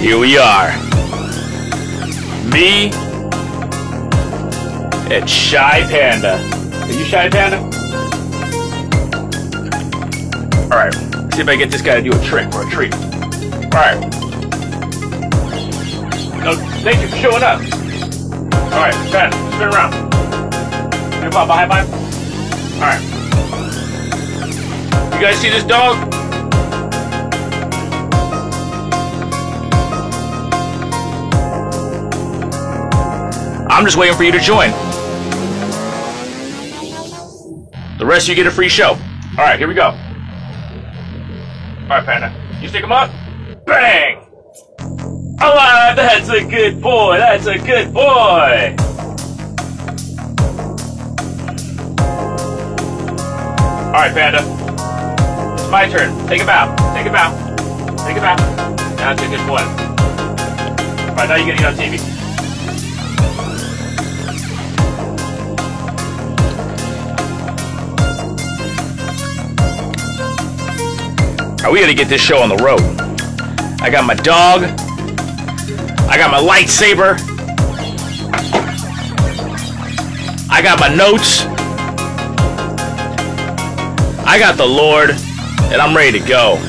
Here we are. Me and Shy Panda. Are you Shy Panda? Alright, see if I get this guy to do a trick or a treat. Alright. No, thank you for showing up. Alright, Panda, spin around. Spin around, high five. Alright. You guys see this dog? I'm just waiting for you to join. The rest of you get a free show. Alright, here we go. Alright, Panda. You stick him up? Bang! Alive! That's a good boy! That's a good boy! Alright, Panda. It's my turn. Take him out. Take him out. Take him out. That's a good boy. Alright, now you're getting on TV. We gotta get this show on the road. I got my dog. I got my lightsaber. I got my notes. I got the Lord, and I'm ready to go.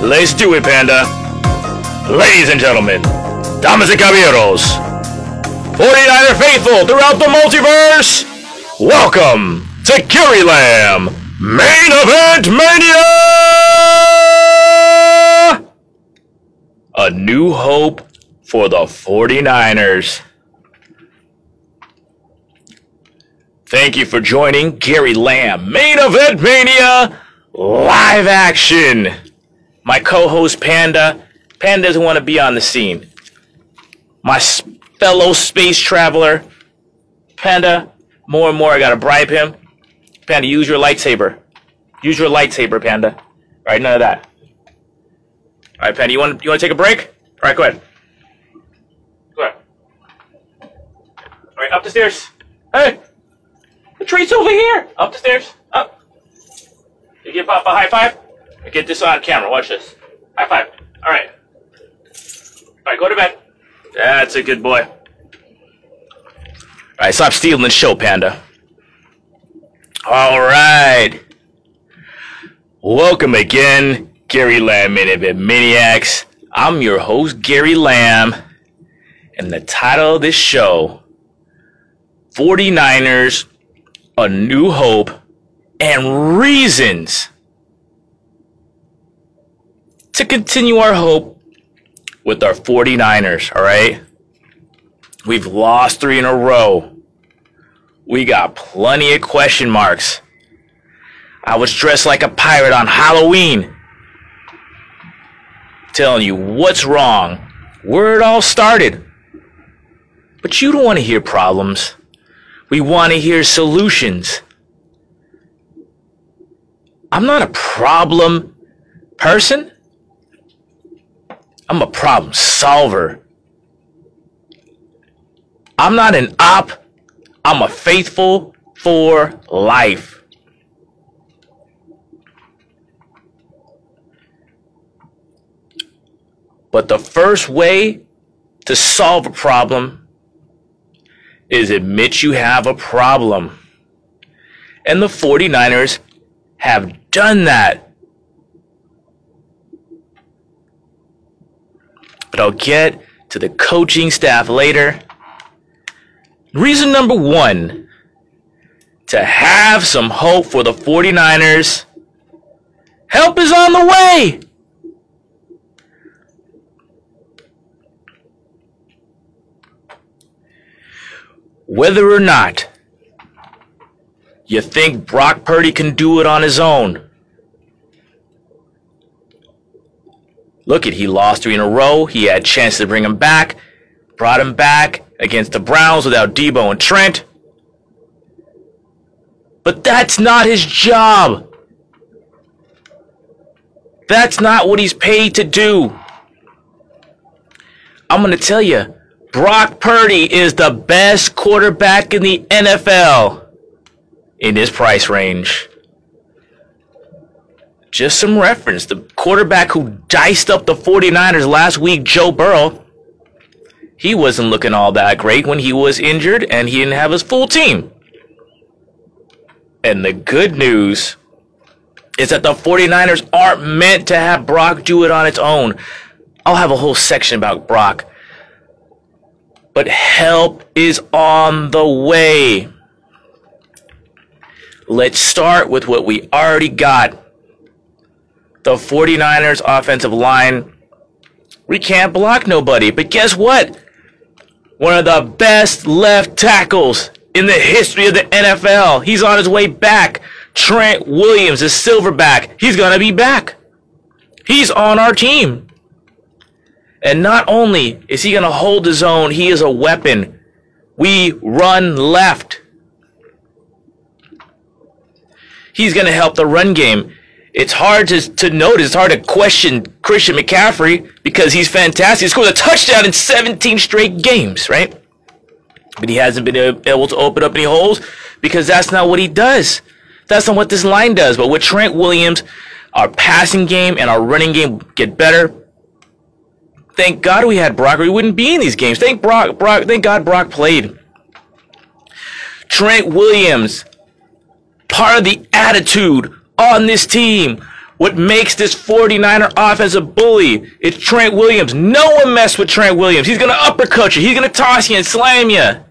Let's do it, Panda. Ladies and gentlemen, damas and caballeros, 49er faithful throughout the multiverse, welcome to Gary Lamb Main Event Mania! A new hope for the 49ers. Thank you for joining Gary Lamb Main Event Mania live action. My co-host Panda doesn't want to be on the scene. My fellow space traveler, Panda, more and more I gotta bribe him. Panda, use your lightsaber. Use your lightsaber, Panda. Alright, none of that. Alright, Panda, you want to take a break? Alright, go ahead. Go ahead. Alright, up the stairs. Hey! The tree's over here! Up the stairs. Up. You give Papa a high five? I get this on camera. Watch this. High five. Alright. Alright, go to bed. That's a good boy. Alright, stop stealing the show, Panda. Alright. Welcome again, Gary Lamb Main Event Maniacs. I'm your host, Gary Lamb. And the title of this show, 49ers, A New Hope, and Reasons to continue our hope with our 49ers, alright? We've lost 3 in a row. We got plenty of question marks. I was dressed like a pirate on Halloween. Telling you what's wrong, where it all started. But you don't want to hear problems. We want to hear solutions. I'm not a problem person. I'm a problem solver. I'm not an op. I'm a faithful for life. But the first way to solve a problem is admit you have a problem. And the 49ers have done that. But I'll get to the coaching staff later. Reason number 1, to have some hope for the 49ers, help is on the way. Whether or not you think Brock Purdy can do it on his own. Look he lost 3 in a row. He had a chance to bring him back. Brought him back against the Browns without Debo and Trent. But that's not his job. That's not what he's paid to do. I'm going to tell you, Brock Purdy is the best quarterback in the NFL in his price range. just some reference. The quarterback who diced up the 49ers last week, Joe Burrow, he wasn't looking all that great when he was injured and he didn't have his full team. And the good news is that the 49ers aren't meant to have Brock do it on its own. I'll have a whole section about Brock. But help is on the way. Let's start with what we already got. The 49ers offensive line. We can't block nobody. But guess what? One of the best left tackles in the history of the NFL. He's on his way back. Trent Williams, the silverback. He's going to be back. He's on our team. And not only is he going to hold his own, he is a weapon. We run left. He's going to help the run game. It's hard to notice. It's hard to question Christian McCaffrey because he's fantastic. He scored a touchdown in 17 straight games, right? But he hasn't been able to open up any holes because that's not what he does. That's not what this line does. But with Trent Williams, our passing game and our running game get better. Thank God we had Brock, or we wouldn't be in these games. Thank God Brock played. Trent Williams, part of the attitude on this team. What makes this 49er offense a bully? It's Trent Williams. No one mess with Trent Williams. He's going to uppercut you. He's going to toss you and slam you.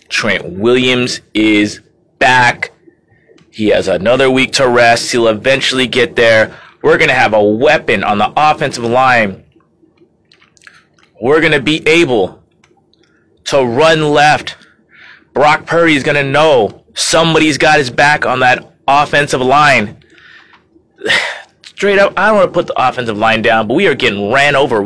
Trent Williams is back. He has another week to rest. He'll eventually get there. We're going to have a weapon on the offensive line. We're going to be able to run left. Brock Purdy is going to know somebody's got his back on that offensive line. Straight up, I don't want to put the offensive line down, but we are getting ran over.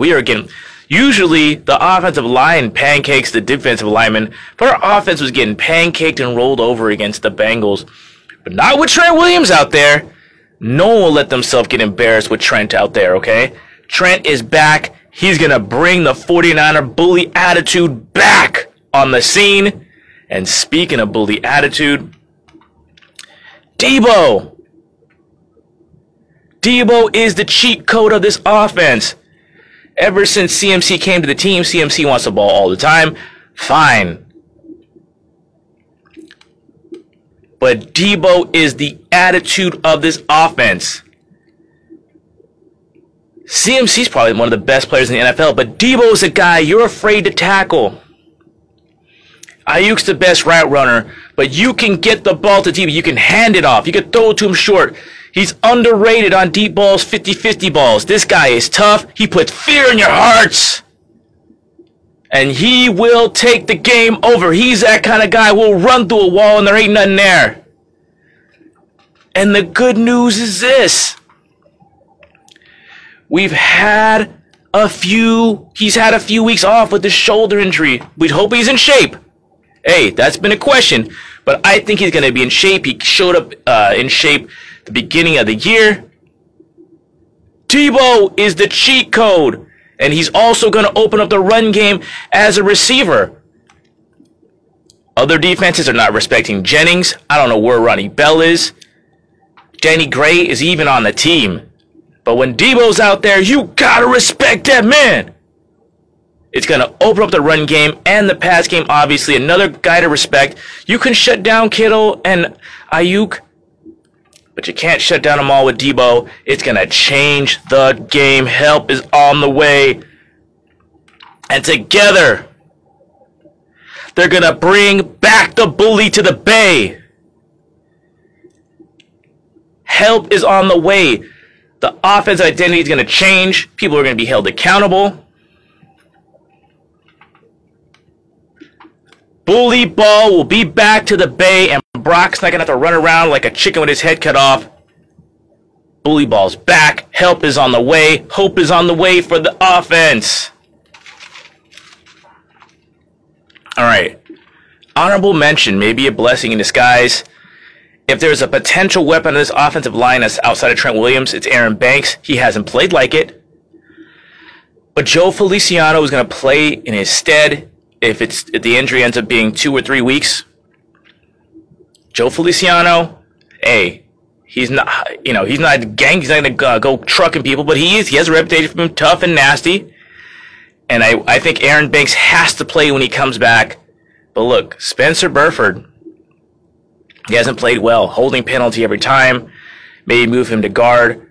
Usually the offensive line pancakes the defensive linemen, but our offense was getting pancaked and rolled over against the Bengals. But not with Trent Williams out there. No one will let themselves get embarrassed with Trent out there, okay? Trent is back. He's going to bring the 49er bully attitude back on the scene. And speaking of bully attitude, Debo. Debo is the cheat code of this offense. Ever since CMC came to the team, CMC wants the ball all the time. Fine. But Debo is the attitude of this offense. CMC's probably one of the best players in the NFL, but Debo is a guy you're afraid to tackle. Ayuk's the best route runner, but you can get the ball to Debo. You can hand it off. You can throw it to him short. He's underrated on deep balls, 50-50 balls. This guy is tough. He puts fear in your hearts. And he will take the game over. He's that kind of guy who will run through a wall and there ain't nothing there. And the good news is this. He's had a few weeks off with the shoulder injury. We'd hope he's in shape. Hey, that's been a question. But I think he's going to be in shape. He showed up in shape the beginning of the year. Debo is the cheat code. And he's also going to open up the run game as a receiver. Other defenses are not respecting Jennings. I don't know where Ronnie Bell is. Danny Gray is even on the team. But when Debo's out there, you got to respect that man. It's going to open up the run game and the pass game, obviously. Another guy to respect. You can shut down Kittle and Ayuk, but you can't shut down them all with Debo. It's going to change the game. Help is on the way. And together, they're going to bring back the bully to the Bay. Help is on the way. The offense identity is going to change. People are going to be held accountable. Bully ball will be back to the Bay, and Brock's not going to have to run around like a chicken with his head cut off. Bully ball's back. Help is on the way. Hope is on the way for the offense. All right. Honorable mention, maybe a blessing in disguise. If there's a potential weapon on this offensive line that's outside of Trent Williams, it's Aaron Banks. He hasn't played like it. But Joe Feliciano is going to play in his stead if the injury ends up being 2 or 3 weeks. Joe Feliciano, hey, He's not, he's not a gang. He's not going to go trucking people, but he has a reputation for being tough and nasty. And I think Aaron Banks has to play when he comes back. But look, Spencer Burford, he hasn't played well. Holding penalty every time. Maybe move him to guard.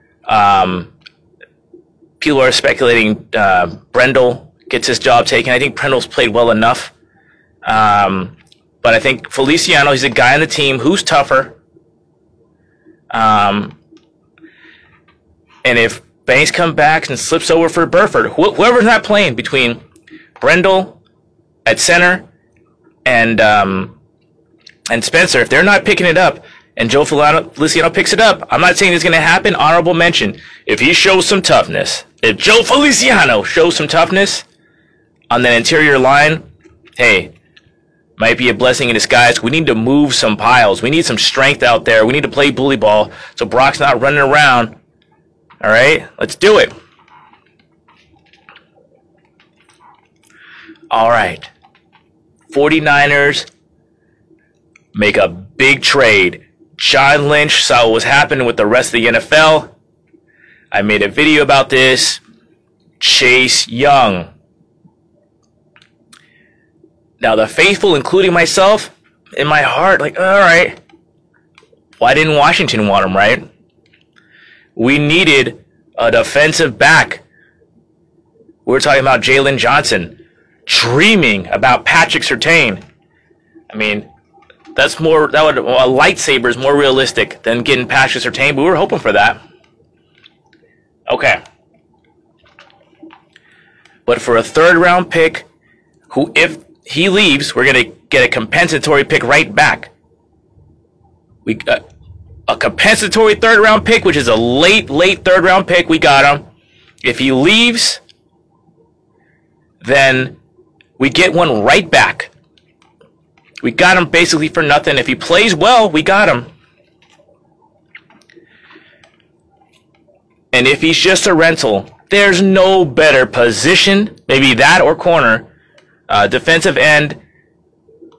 People are speculating Brendel gets his job taken. I think Brendel's played well enough. But I think Feliciano, he's a guy on the team who's tougher. And if Banks comes back and slips over for Burford, whoever's not playing between Brendel at center and Spencer, if they're not picking it up and Joe Feliciano picks it up, I'm not saying it's going to happen. Honorable mention. If he shows some toughness, if Joe Feliciano shows some toughness on that interior line, hey, might be a blessing in disguise. We need to move some piles. We need some strength out there. We need to play bully ball so Brock's not running around. All right, let's do it. All right. 49ers make a big trade. John Lynch saw what was happening with the rest of the NFL. I made a video about this. Chase Young. Now, the faithful, including myself, in my heart, like, all right, why didn't Washington want him, right? We needed a defensive back. We were talking about Jalen Johnson, dreaming about Patrick Surtain. I mean, a lightsaber is more realistic than getting Patrick Surtain, but we were hoping for that. Okay. But for a third-round pick, who, if he leaves, we're going to get a compensatory pick right back. We got a compensatory third-round pick, which is a late third-round pick. We got him. If he leaves, then we get one right back. We got him basically for nothing. If he plays well, we got him. And if he's just a rental, there's no better position, maybe that or corner, defensive end.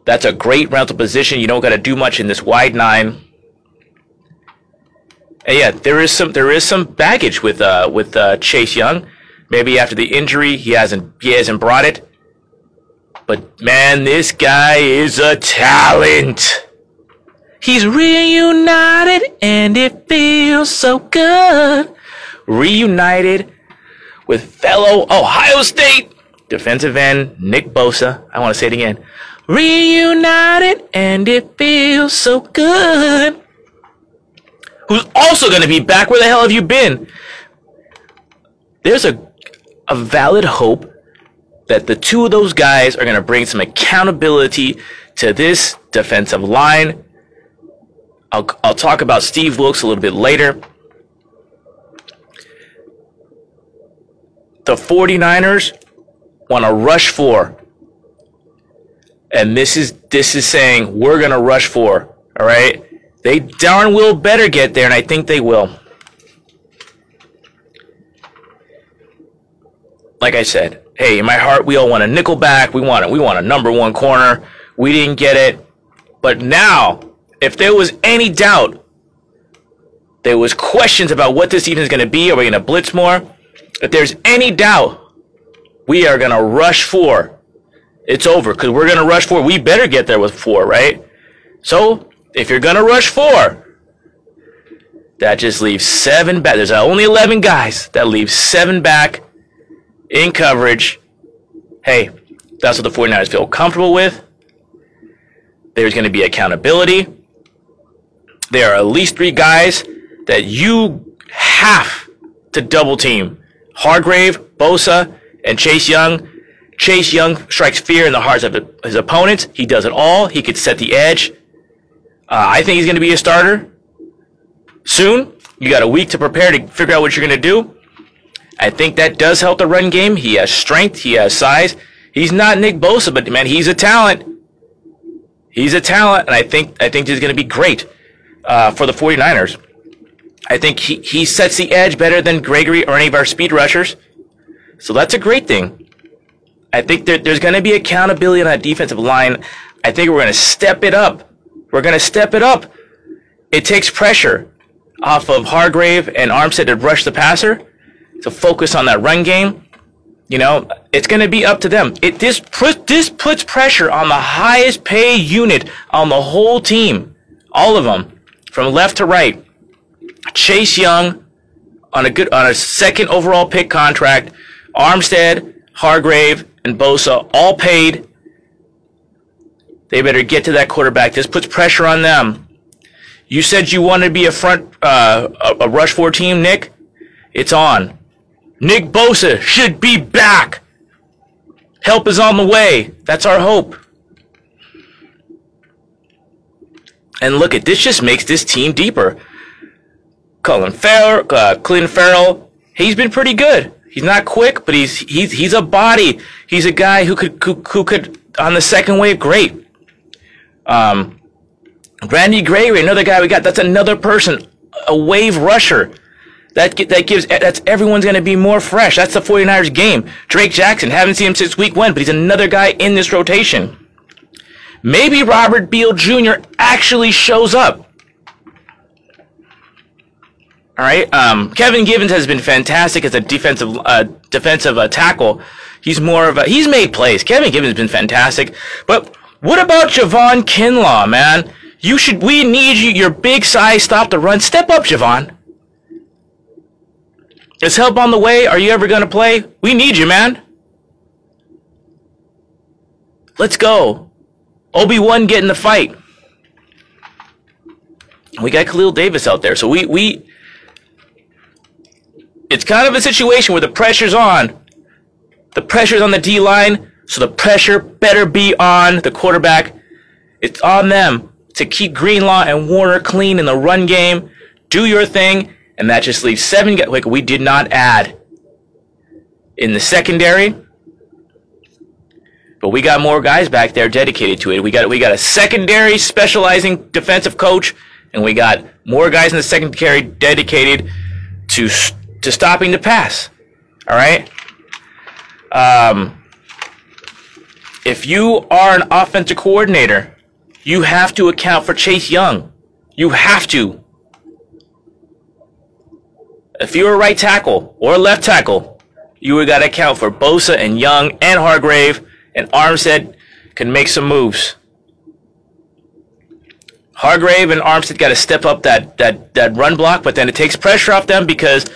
That's a great rental position. You don't got to do much in this wide nine. And yeah, there is some baggage with Chase Young. Maybe after the injury, he hasn't brought it. But man, this guy is a talent. He's reunited, and it feels so good. Reunited with fellow Ohio State defensive end Nick Bosa. I want to say it again. Reunited, and it feels so good. Who's also going to be back. Where the hell have you been? There's a valid hope that the two of those guys are going to bring some accountability to this defensive line. I'll talk about Steve Wilks a little bit later. The 49ers want to rush 4. And this is saying we're going to rush 4. All right? They darn well better get there, and I think they will. Like I said, hey, in my heart, we all want a nickel back. We want a number 1 corner. We didn't get it. But now, if there was any doubt, there was questions about what this defense is going to be. Are we going to blitz more? If there's any doubt, we are going to rush 4. It's over because we're going to rush 4. We better get there with 4, right? So, if you're going to rush 4, that just leaves 7 back. There's only 11 guys. That leaves 7 back in coverage. Hey, that's what the 49ers feel comfortable with. There's going to be accountability. There are at least 3 guys that you have to double team. Hargrave, Bosa, and Chase Young. Chase Young strikes fear in the hearts of his opponents. He does it all. He could set the edge. I think he's going to be a starter soon. You got a week to prepare to figure out what you're going to do. I think that does help the run game. He has strength. He has size. He's not Nick Bosa, but man, he's a talent. He's a talent, and I think this is going to be great for the 49ers. I think he sets the edge better than Gregory or any of our speed rushers. So that's a great thing. I think there's going to be accountability on that defensive line. I think we're going to step it up. We're going to step it up. It takes pressure. off of Hargrave and Armstead to rush the passer, to focus on that run game. You know, it's going to be up to them. This puts pressure on the highest pay unit on the whole team. All of them, from left to right. Chase Young on a second overall pick contract. Armstead, Hargrave, and Bosa all paid. They better get to that quarterback. This puts pressure on them. You said you wanted to be a rush 4 team, Nick. It's on. Nick Bosa should be back. Help is on the way. That's our hope. And look at this, just makes this team deeper. Clinton Farrell, he's been pretty good. He's not quick, but he's a body. He's a guy who could on the second wave, great. Randy Gregory, another guy we got. That's another person, a wave rusher. That's everyone's going to be more fresh. That's the 49ers game. Drake Jackson, haven't seen him since week 1, but he's another guy in this rotation. Maybe Robert Beal Jr. actually shows up. All right. Kevin Givens has been fantastic as a defensive tackle. He's made plays. Kevin Givens has been fantastic. But what about Javon Kinlaw, man? We need you. Your big size, stop the run. Step up, Javon. Is help on the way? Are you ever going to play? We need you, man. Let's go. Obi-Wan get in the fight. We got Khalil Davis out there. So it's kind of a situation where the pressure's on. The pressure's on the D-line, so the pressure better be on the quarterback. It's on them to keep Greenlaw and Warner clean in the run game. Do your thing. And that just leaves 7 guys. Like, we did not add in the secondary, but we got more guys back there dedicated to it. We got a secondary specializing defensive coach, and we got more guys in the secondary dedicated to stopping the pass. All right. If you are an offensive coordinator, you have to account for Chase Young. You have to. If you're a right tackle or a left tackle, you got to account for Bosa and Young and Hargrave, and Armstead can make some moves. Hargrave and Armstead got to step up that run block, but then it takes pressure off them because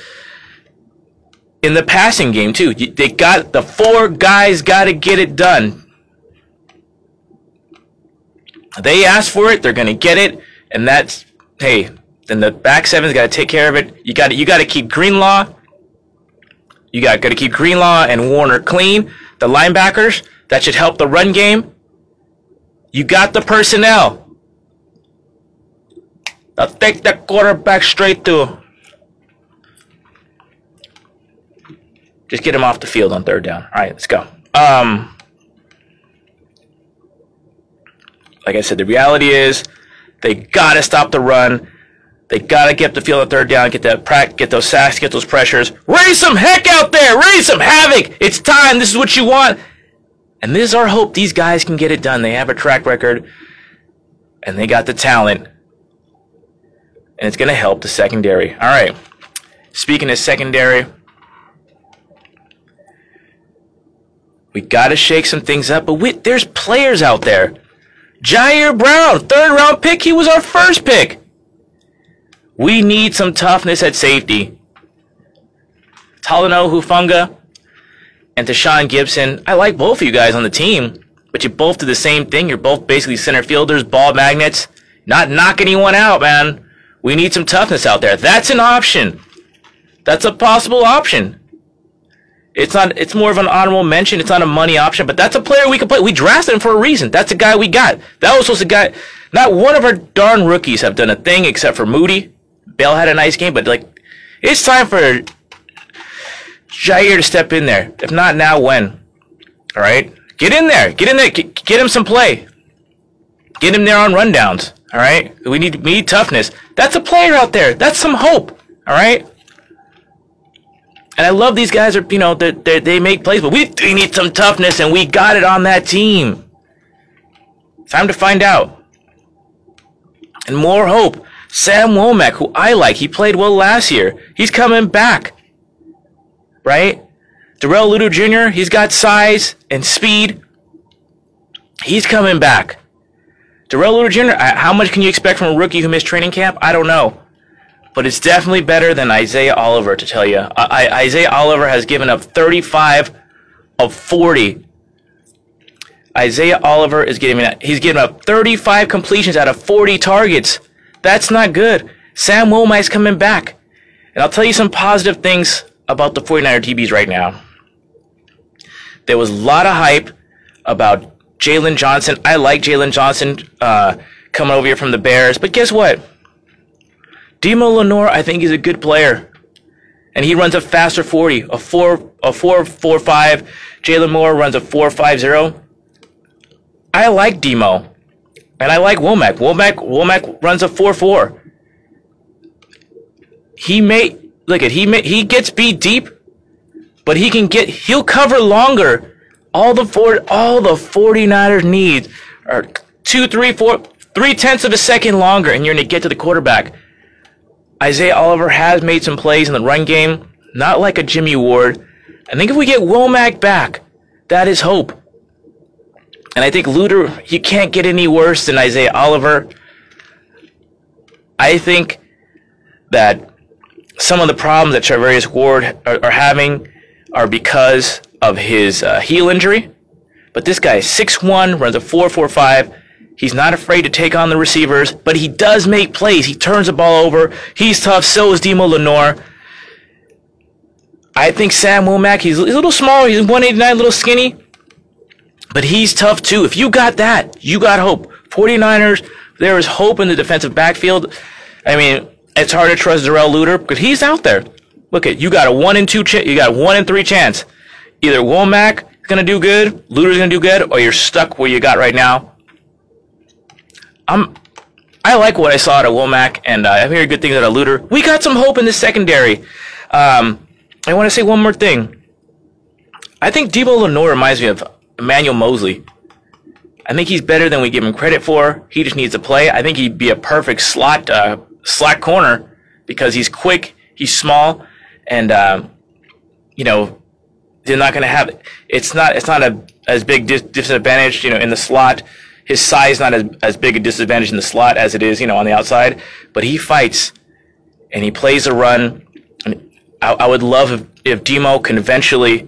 in the passing game too, the 4 guys got to get it done. They asked for it, they're going to get it, and that's, hey, then the back 7's got to take care of it. You got to keep Greenlaw. You got to keep Greenlaw and Warner clean. The linebackers, that should help the run game. You got the personnel. Now take the quarterback straight to. Just get him off the field on 3rd down. All right, let's go. Like I said, the reality is they got to stop the run. They got to get the field on 3rd down, get those sacks, get those pressures. Raise some heck out there. Raise some havoc. It's time. This is what you want. And this is our hope. These guys can get it done. They have a track record, and they got the talent. And it's going to help the secondary. All right. Speaking of secondary, we got to shake some things up. But there's players out there. Jair Brown, 3rd round pick. He was our 1st pick. We need some toughness at safety. Talanoa Hufanga and Tashawn Gibson. I like both of you guys on the team, but you both do the same thing. You're both basically center fielders, ball magnets. Not knocking anyone out, man. We need some toughness out there. That's an option. That's a possible option. It's more of an honorable mention. It's not a money option, but that's a player we can play. We drafted him for a reason. That's a guy we got. That was supposed to guy. Not one of our darn rookies have done a thing except for Moody. Bell had a nice game, but it's time for Jair to step in there. If not now, when? All right, get in there. Get him some play. Get him there on rundowns. All right, we need toughness. That's a player out there. That's some hope. All right. And I love these guys. They make plays, but we need some toughness, and we got it on that team. Time to find out. And more hope. Sam Womack, who I like, he played well last year. He's coming back, right? Darrell Luter Jr., he's got size and speed. He's coming back. Darrell Luter Jr., how much can you expect from a rookie who missed training camp? I don't know. But it's definitely better than Isaiah Oliver, to tell you. Isaiah Oliver has given up 35 of 40. Isaiah Oliver is he's giving up 35 completions out of 40 targets. That's not good. Sam Womack's coming back. And I'll tell you some positive things about the 49er DBs right now. There was a lot of hype about Jalen Johnson. I like Jalen Johnson coming over here from the Bears. But guess what? Demo Lenore, I think he's a good player. And he runs a faster 40. A 4.45. Jalen Moore runs a 4.50. I like Demo. And I like Womack. Womack runs a 4.4. He gets beat deep, but he'll cover longer. All the 49ers need are 3/10 of a second longer, and you're gonna get to the quarterback. Isaiah Oliver has made some plays in the run game, not like a Jimmy Ward. I think if we get Womack back, that is hope. And I think Luter, you can't get any worse than Isaiah Oliver. I think that some of the problems that Charvarius Ward are having are because of his heel injury. But this guy is 6'1", runs a 4.45. He's not afraid to take on the receivers, but he does make plays. He turns the ball over. He's tough. So is Demo Lenore. I think Sam Womack, he's a little small. He's 189, a little skinny. But he's tough too. If you got that, you got hope. 49ers, there is hope in the defensive backfield. I mean, it's hard to trust Darrell Luter, but he's out there. Look you got a 1 in 2 you got a 1 in 3 chance. Either Womack is gonna do good, Luter's gonna do good, or you're stuck where you got right now. I like what I saw out of Womack, and I've heard good things out of Luter. We got some hope in the secondary. I want to say one more thing. I think Debo Lenore reminds me of Emmanuel Mosley. I think he's better than we give him credit for. He just needs to play. I think he'd be a perfect slot corner because he's quick, he's small, and they're not going to have it. It's not as big disadvantage, in the slot. His size not as big a disadvantage in the slot as it is, on the outside. But he fights and he plays a run. And I would love if Demo can eventually,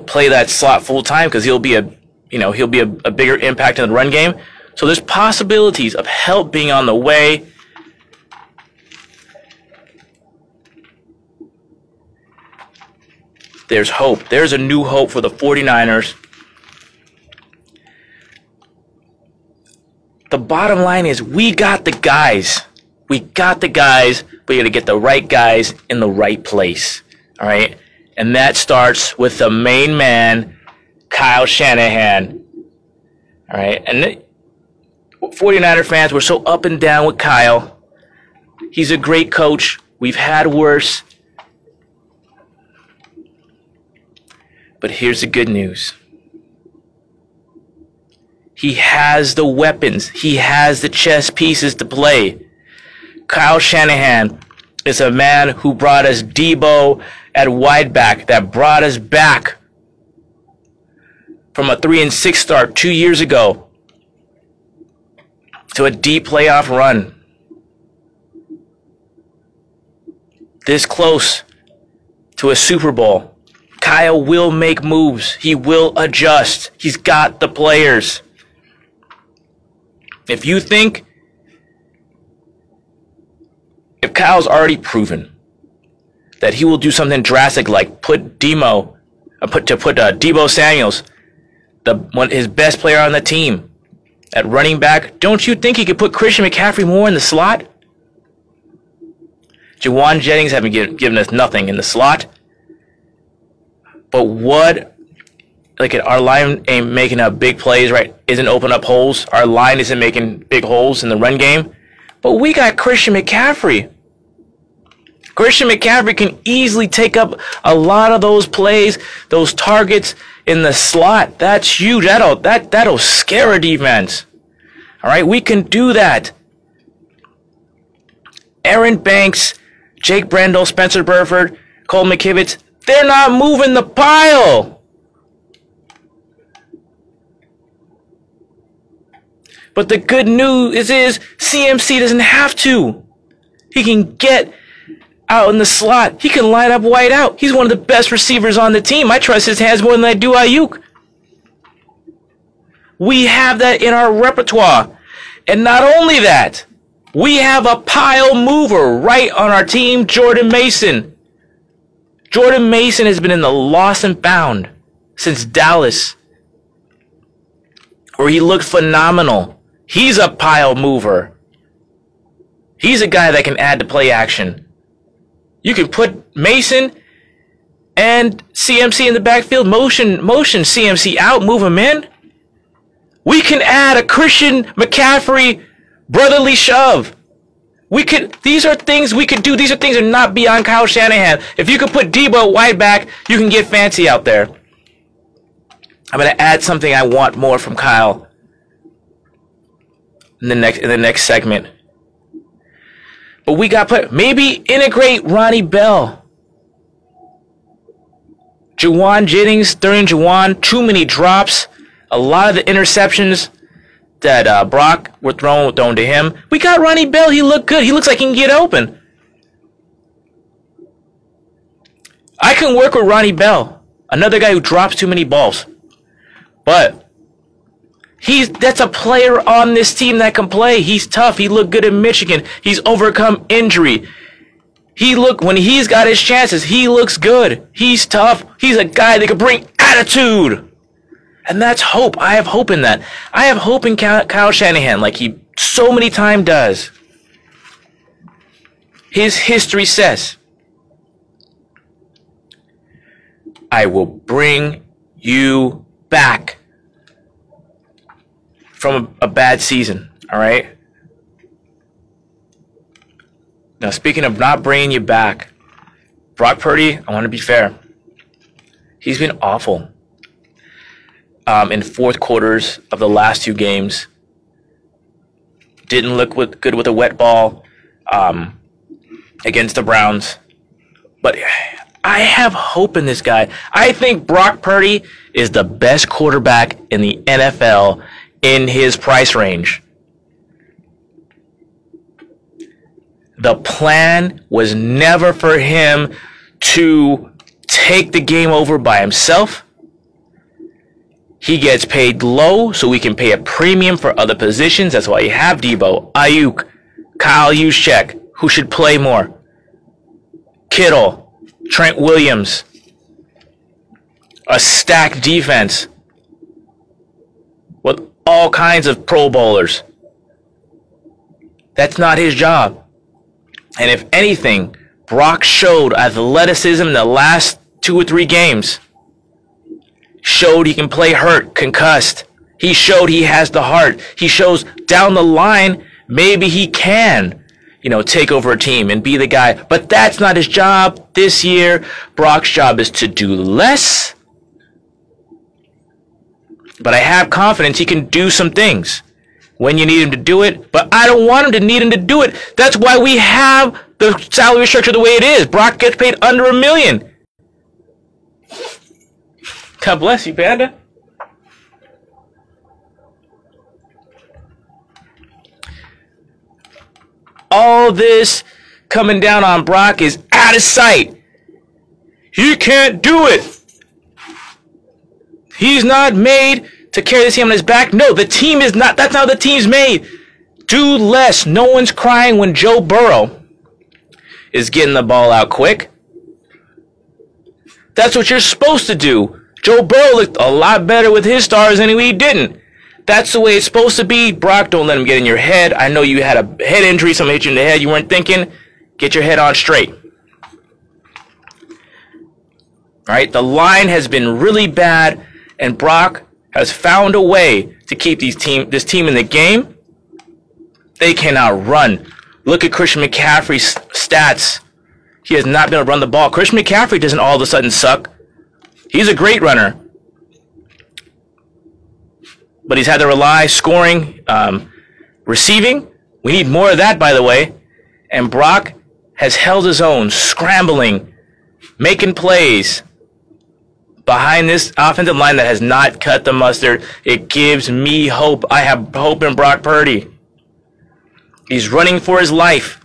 play that slot full time because he'll be a bigger impact in the run game. So there's possibilities of help being on the way. There's hope. There's a new hope for the 49ers. The bottom line is we got the guys. We got the guys, but you got to get the right guys in the right place. All right? And that starts with the main man, Kyle Shanahan. All right? And 49er fans were so up and down with Kyle. He's a great coach. We've had worse. But here's the good news. He has the weapons. He has the chess pieces to play. Kyle Shanahan is a man who brought us Debo at wideback, that brought us back from a 3-6 start 2 years ago to a deep playoff run. This close to a Super Bowl. Kyle will make moves. He will adjust. He's got the players. If Kyle's already proven that he will do something drastic like put Debo Samuels, his best player on the team, at running back, don't you think he could put Christian McCaffrey more in the slot? Jawan Jennings haven't given us nothing in the slot. But our line ain't making up big plays, right? Isn't opening up holes. Our line isn't making big holes in the run game. But we got Christian McCaffrey. Christian McCaffrey can easily take up a lot of those plays, those targets in the slot. That's huge. That'll scare a defense. All right, we can do that. Aaron Banks, Jake Brendel, Spencer Burford, Cole McKivitz, they're not moving the pile. But the good news is CMC doesn't have to. He can get out in the slot. He can line up wide out. He's one of the best receivers on the team. I trust his hands more than I do Ayuk. We have that in our repertoire. And not only that, we have a pile mover right on our team, Jordan Mason. Jordan Mason has been in the lost and found since Dallas, where he looked phenomenal. He's a pile mover. He's a guy that can add to play action. You can put Mason and CMC in the backfield, motion CMC out, move him in. We can add a Christian McCaffrey brotherly shove. These are things we could do. These are things that are not beyond Kyle Shanahan. If you could put Debo wide back, you can get fancy out there. I'm going to add something I want more from Kyle in the next segment. But we got maybe integrate Ronnie Bell. Juwan Jennings, during Juwan, too many drops. A lot of the interceptions that Brock were thrown to him. We got Ronnie Bell. He looked good. He looks like he can get open. I can work with Ronnie Bell, another guy who drops too many balls. But that's a player on this team that can play. He's tough. He looked good in Michigan. He's overcome injury. When he's got his chances, he looks good. He's tough. He's a guy that can bring attitude. And that's hope. I have hope in that. I have hope in Kyle Shanahan, like he so many times does. His history says, I will bring you back from a bad season, all right? Now, speaking of not bringing you back, Brock Purdy, I want to be fair. He's been awful. In fourth quarters of the last two games. Didn't look good with a wet ball against the Browns. But I have hope in this guy. I think Brock Purdy is the best quarterback in the NFL in his price range. The plan was never for him to take the game over by himself. He gets paid low, so we can pay a premium for other positions. That's why you have Debo, Ayuk, Kyle Juszczyk, who should play more, Kittle, Trent Williams, a stacked defense with all kinds of Pro Bowlers. That's not his job. And if anything, Brock showed athleticism in the last 2 or 3 games. Showed he can play hurt, concussed. He showed he has the heart. He shows down the line, maybe he can, take over a team and be the guy. But that's not his job this year. Brock's job is to do less. But I have confidence he can do some things when you need him to do it. But I don't want him to need him to do it. That's why we have the salary structure the way it is. Brock gets paid under $1 million. God bless you, Panda. All this coming down on Brock is out of sight. He can't do it. He's not made to carry this team on his back. No, the team is not. That's not how the team's made. Do less. No one's crying when Joe Burrow is getting the ball out quick. That's what you're supposed to do. Joe Burrow looked a lot better with his stars than he didn't. That's the way it's supposed to be. Brock, don't let him get in your head. I know you had a head injury. Somebody hit you in the head. You weren't thinking. Get your head on straight. All right? The line has been really bad, and Brock has found a way to keep this team in the game. They cannot run. Look at Christian McCaffrey's stats. He has not been able to run the ball. Christian McCaffrey doesn't all of a sudden suck. He's a great runner. But he's had to rely scoring, receiving. We need more of that, by the way. And Brock has held his own, scrambling, making plays behind this offensive line that has not cut the mustard. It gives me hope. I have hope in Brock Purdy. He's running for his life.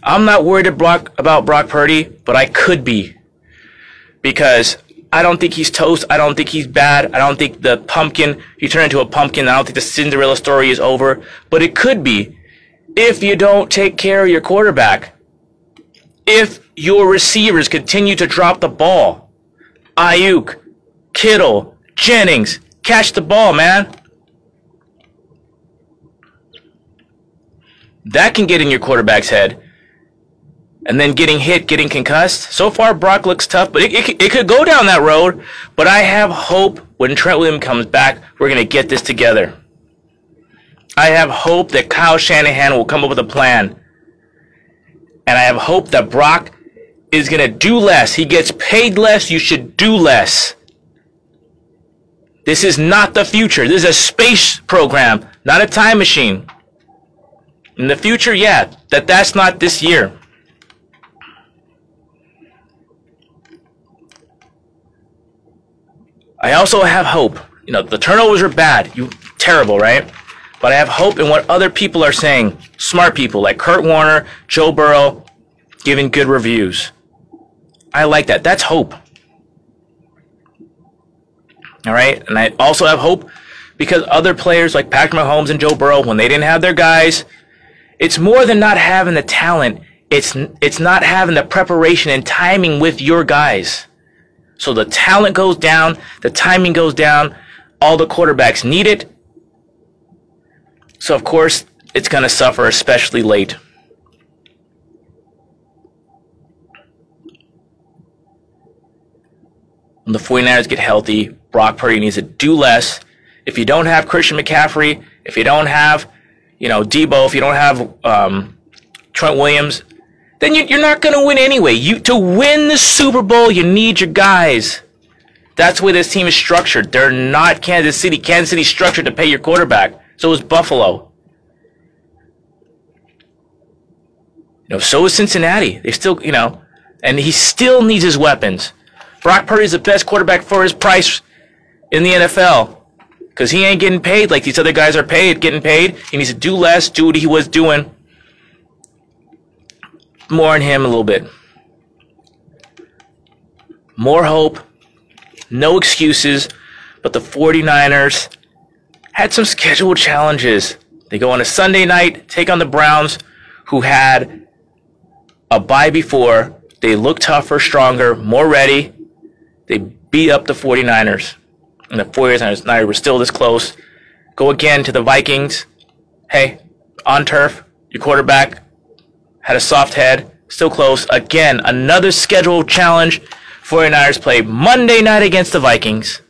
I'm not worried about Brock Purdy, but I could be. Because I don't think he's toast. I don't think he's bad. I don't think the pumpkin, he turned into a pumpkin. I don't think the Cinderella story is over. But it could be if you don't take care of your quarterback. If your receivers continue to drop the ball. Ayuk, Kittle, Jennings, catch the ball, man. That can get in your quarterback's head. And then getting hit, getting concussed. So far, Brock looks tough, but it could go down that road. But I have hope when Trent Williams comes back, we're going to get this together. I have hope that Kyle Shanahan will come up with a plan. And I have hope that Brock is going to do less. He gets paid less. You should do less. This is not the future. This is a space program, not a time machine. In the future, yeah, that's not this year. I also have hope. You know, the turnovers are bad. Terrible, right? But I have hope in what other people are saying. Smart people like Kurt Warner, Joe Burrow, giving good reviews. I like that. That's hope. All right? And I also have hope because other players like Patrick Mahomes and Joe Burrow, when they didn't have their guys, it's more than not having the talent. It's not having the preparation and timing with your guys. So the talent goes down, the timing goes down, all the quarterbacks need it. So, of course, it's going to suffer, especially late. When the 49ers get healthy, Brock Purdy needs to do less. If you don't have Christian McCaffrey, if you don't have, Debo, if you don't have Trent Williams, then you're not going to win anyway. To win the Super Bowl, you need your guys. That's the way this team is structured. They're not Kansas City. Kansas City's structured to pay your quarterback. So is Buffalo. So is Cincinnati. They still, and he still needs his weapons. Brock Purdy is the best quarterback for his price in the NFL because he ain't getting paid like these other guys are getting paid. He needs to do less, do what he was doing. More on him a little bit. More hope. No excuses. But the 49ers had some scheduled challenges. They go on a Sunday night, take on the Browns, who had a bye before. They look tougher, stronger, more ready. They beat up the 49ers. And the 49ers were still this close. Go again to the Vikings. Hey, on turf, your quarterback had a soft head, still close. Again, another scheduled challenge. 49ers play Monday night against the Vikings.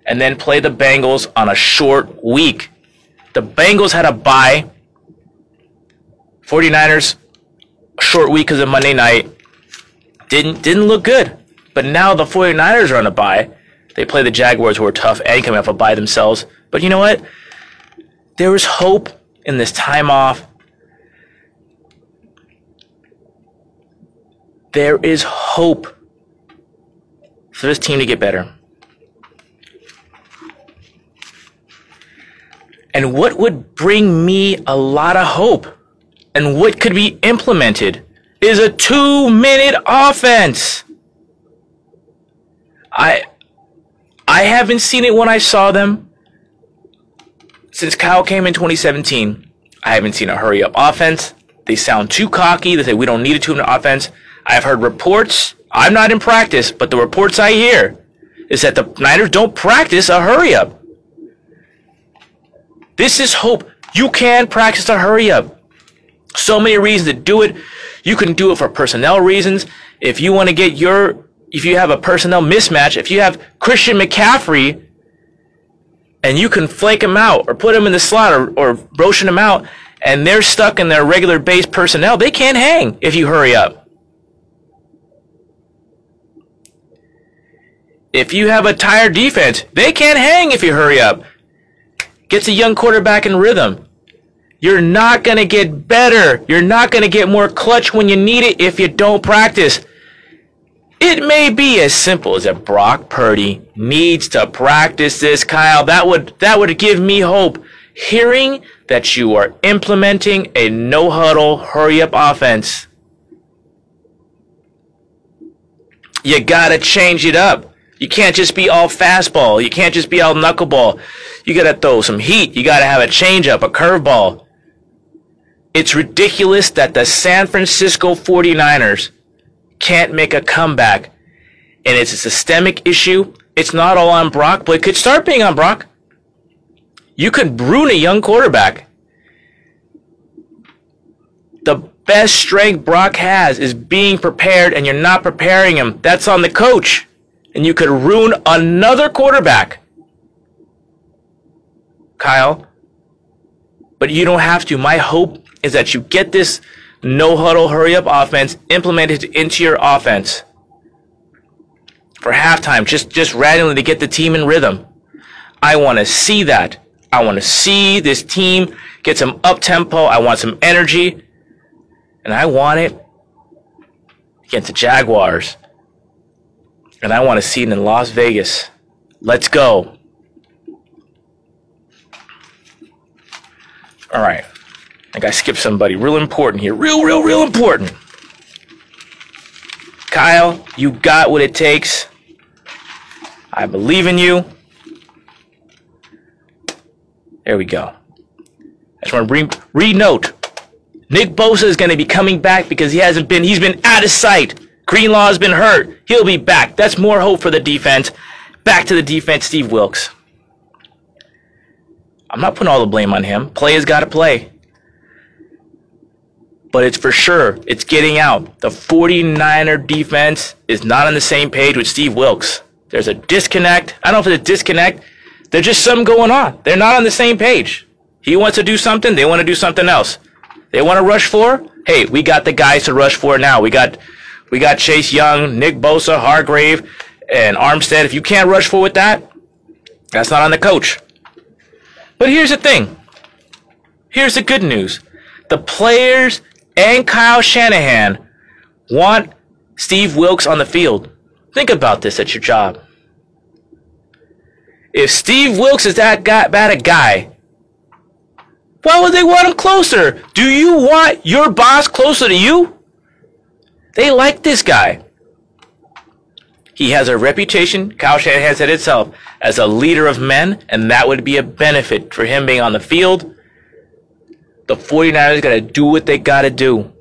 And then play the Bengals on a short week. The Bengals had a bye. 49ers, short week because of Monday night. Didn't look good. But now the 49ers are on a bye. They play the Jaguars, who are tough and coming off a bye themselves. But you know what? There was hope in this time off. There is hope for this team to get better. And what would bring me a lot of hope and what could be implemented is a 2-minute offense. I haven't seen it when I saw them since Kyle came in 2017. I haven't seen a hurry-up offense. They sound too cocky. They say we don't need a 2-minute offense. I've heard reports. I'm not in practice, but the reports I hear is that the Niners don't practice a hurry-up. This is hope. You can practice a hurry-up. So many reasons to do it. You can do it for personnel reasons. If you want to get if you have a personnel mismatch, if you have Christian McCaffrey and you can flake him out or put him in the slot or motion him out and they're stuck in their regular base personnel, they can't hang if you hurry up. If you have a tired defense, they can't hang if you hurry up. Gets a young quarterback in rhythm. You're not going to get better. You're not going to get more clutch when you need it if you don't practice. It may be as simple as that Brock Purdy needs to practice this, Kyle. That would give me hope. Hearing that you are implementing a no-huddle, hurry-up offense. You got to change it up. You can't just be all fastball. You can't just be all knuckleball. You got to throw some heat. You got to have a changeup, a curveball. It's ridiculous that the San Francisco 49ers can't make a comeback. And it's a systemic issue. It's not all on Brock, but it could start being on Brock. You could ruin a young quarterback. The best strength Brock has is being prepared, and you're not preparing him. That's on the coach. And you could ruin another quarterback, Kyle. But you don't have to. My hope is that you get this no-huddle, hurry-up offense implemented into your offense for halftime, just randomly to get the team in rhythm. I want to see that. I want to see this team get some up-tempo. I want some energy. And I want it against the Jaguars. And I want to see it in Las Vegas. Let's go. All right. I think I skipped somebody real important here. Real important. Kyle, you got what it takes. I believe in you. There we go. I just want to re-note. Nick Bosa is going to be coming back because he's been out of sight. Greenlaw has been hurt. He'll be back. That's more hope for the defense. Back to the defense, Steve Wilks. I'm not putting all the blame on him. Play has got to play. But it's for sure. It's getting out. The 49er defense is not on the same page with Steve Wilks. There's a disconnect. I don't know if it's a disconnect. There's just something going on. They're not on the same page. He wants to do something. They want to do something else. They want to rush for? Hey, we got the guys to rush for now. We got Chase Young, Nick Bosa, Hargrave, and Armstead. If you can't rush for with that, that's not on the coach. But here's the thing. Here's the good news. The players and Kyle Shanahan want Steve Wilks on the field. Think about this at your job. If Steve Wilks is that bad a guy, why would they want him closer? Do you want your boss closer to you? They like this guy. He has a reputation, Kyle Shanahan said itself, as a leader of men, and that would be a benefit for him being on the field. The 49ers got to do what they got to do.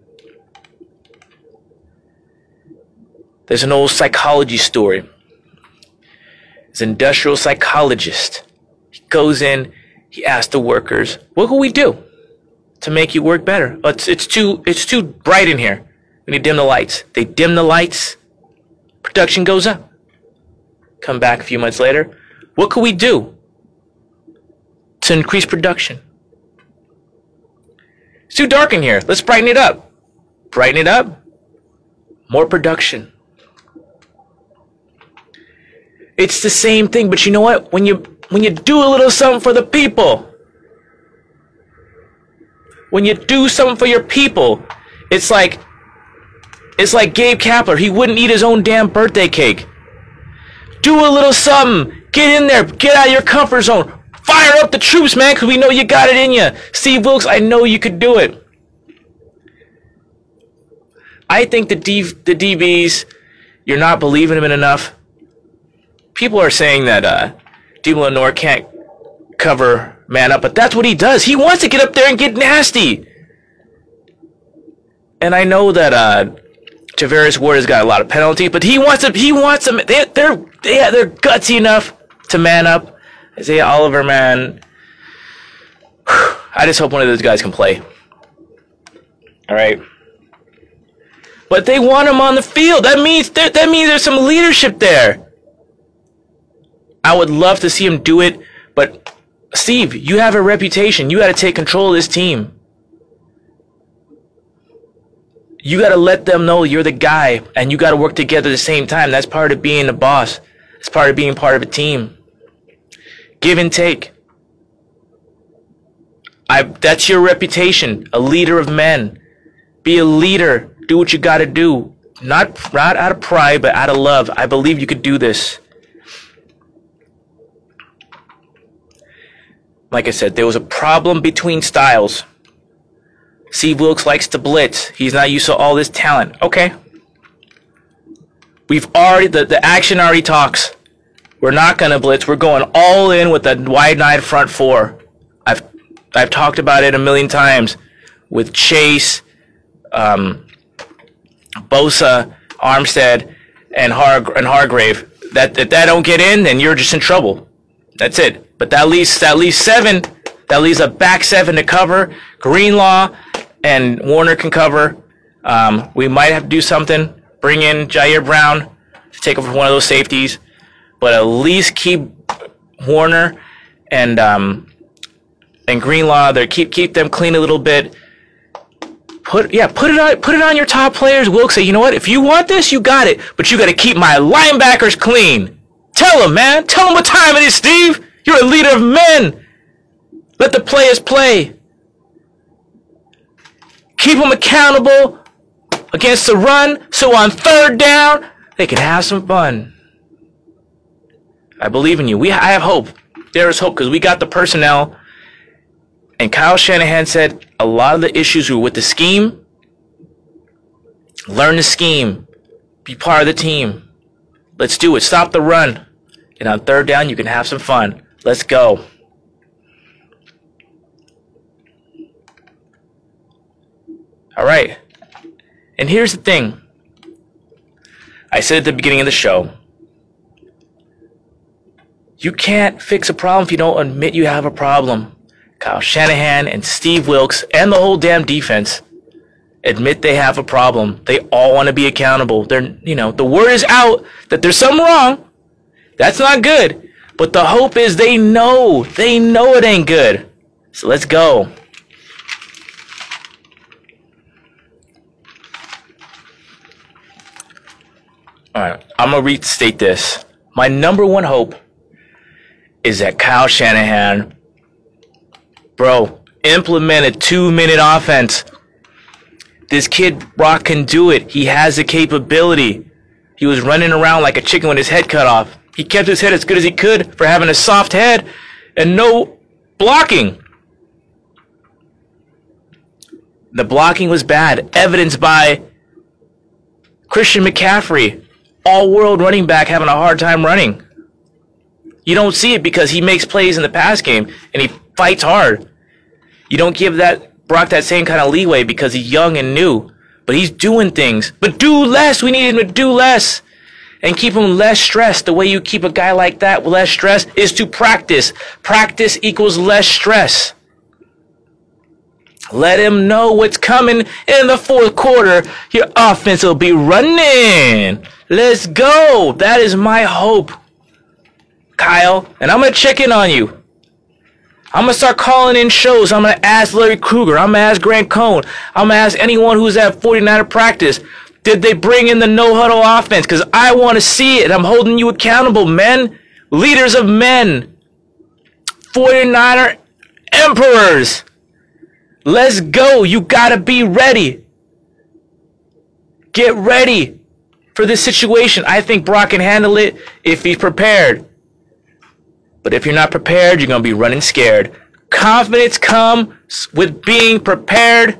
There's an old psychology story. It's an industrial psychologist. He goes in, he asks the workers, what can we do to make you work better? It's too bright in here. We need to dim the lights. They dim the lights. Production goes up. Come back a few months later. What can we do to increase production? It's too dark in here. Let's brighten it up. Brighten it up. More production. It's the same thing, but you know what? When you do a little something for the people, when you do something for your people, it's like Gabe Kapler. He wouldn't eat his own damn birthday cake. Do a little something. Get in there. Get out of your comfort zone. Fire up the troops, man, because we know you got it in you. Steve Wilks, I know you could do it. I think the DBs, you're not believing them in enough. People are saying that Dean Lenore can't cover man up, but that's what he does. He wants to get up there and get nasty. And I know that Tavares Ward has got a lot of penalties, but he wants them. They're gutsy enough to man up. Isaiah Oliver, man. I just hope one of those guys can play. All right. But they want him on the field. That means there's some leadership there. I would love to see him do it, but Steve, you have a reputation. You got to take control of this team. You got to let them know you're the guy, and you got to work together at the same time. That's part of being the boss. It's part of being part of a team. Give and take. That's your reputation, a leader of men. Be a leader. Do what you got to do. Not out of pride, but out of love. I believe you could do this. Like I said, there was a problem between styles. Steve Wilkes likes to blitz. He's not used to all this talent. Okay. We've already, the action already talks. We're not going to blitz. We're going all in with a wide-eyed front four. I've talked about it a million times with Chase, Bosa, Armstead, and Hargrave. If that don't get in, then you're just in trouble. That's it. But that leaves seven. That leaves a back seven to cover. Greenlaw and Warner can cover. We might have to do something. Bring in Jair Brown to take over one of those safeties. But at least keep Warner and Greenlaw there. Keep them clean a little bit. Put it on your top players. Wilkes say, you know what? If you want this, you got it. But you got to keep my linebackers clean. Tell them, man. Tell them what time it is, Steve. You're a leader of men. Let the players play. Keep them accountable against the run, so on third down, they can have some fun. I believe in you. I have hope. There is hope because we got the personnel. And Kyle Shanahan said a lot of the issues were with the scheme. Learn the scheme. Be part of the team. Let's do it. Stop the run. And on third down, you can have some fun. Let's go. All right. And here's the thing. I said at the beginning of the show, you can't fix a problem if you don't admit you have a problem. Kyle Shanahan and Steve Wilkes and the whole damn defense admit they have a problem. They all want to be accountable. The word is out that there's something wrong. That's not good. But the hope is they know it ain't good. So let's go. All right, I'm going to restate this. My number one hope is that Kyle Shanahan, implement a 2-minute offense. This kid, Brock, can do it. He has the capability. He was running around like a chicken with his head cut off. He kept his head as good as he could for having a soft head and no blocking. The blocking was bad, evidenced by Christian McCaffrey, all-world running back, having a hard time running. You don't see it because he makes plays in the pass game and he fights hard. You don't give Brock that same kind of leeway because he's young and new. But he's doing things. But do less. We need him to do less. And keep him less stressed. The way you keep a guy like that with less stress is to practice. Practice equals less stress. Let him know what's coming in the fourth quarter. Your offense will be running. Let's go. That is my hope, Kyle. And I'm going to check in on you. I'm going to start calling in shows. I'm going to ask Larry Krueger. I'm going to ask Grant Cohn. I'm going to ask anyone who's at 49er practice. Did they bring in the no-huddle offense? Because I want to see it. I'm holding you accountable, men. Leaders of men. 49er emperors. Let's go. You got to be ready. Get ready for this situation. I think Brock can handle it if he's prepared. But if you're not prepared, you're going to be running scared. Confidence comes with being prepared.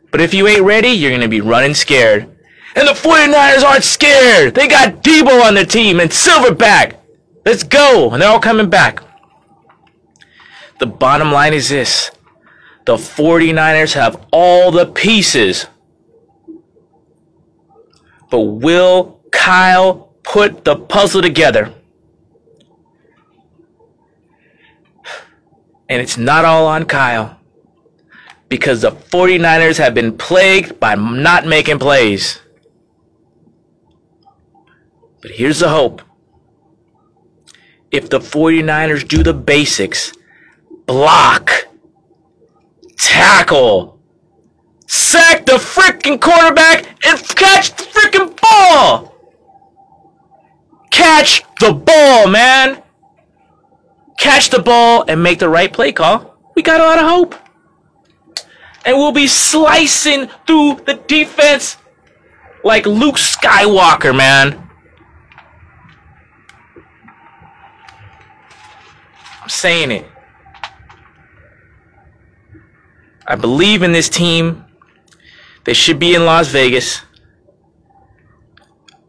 But if you ain't ready, you're going to be running scared. And the 49ers aren't scared. They got Debo on their team and Silverback. Let's go. And they're all coming back. The bottom line is this. The 49ers have all the pieces. But will Kyle put the puzzle together? And it's not all on Kyle. Because the 49ers have been plagued by not making plays. But here's the hope. If the 49ers do the basics, block, tackle, sack the freaking quarterback, and catch the freaking ball. Catch the ball, man. Catch the ball and make the right play call. we got a lot of hope. And we'll be slicing through the defense like Luke Skywalker, man. I'm saying it. I believe in this team. They should be in Las Vegas.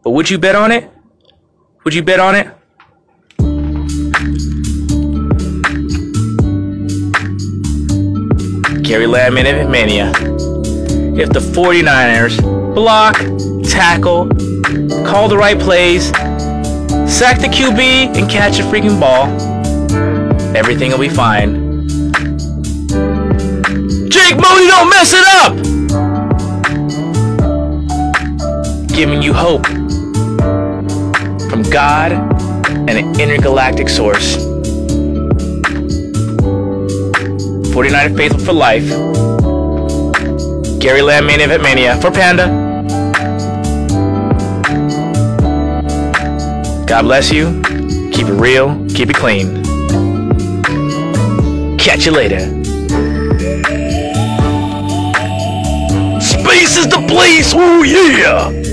But would you bet on it? Would you bet on it? Gary Lamb in Event Mania. If the 49ers block, tackle, call the right plays, sack the QB, and catch a freaking ball, everything will be fine. Jake Moody, don't mess it up! Giving you hope from God and an intergalactic source. 49er faithful for life. Gary Lamb, Main Event Mania for Panda. God bless you. Keep it real. Keep it clean. Catch you later. Space is the place. Ooh yeah.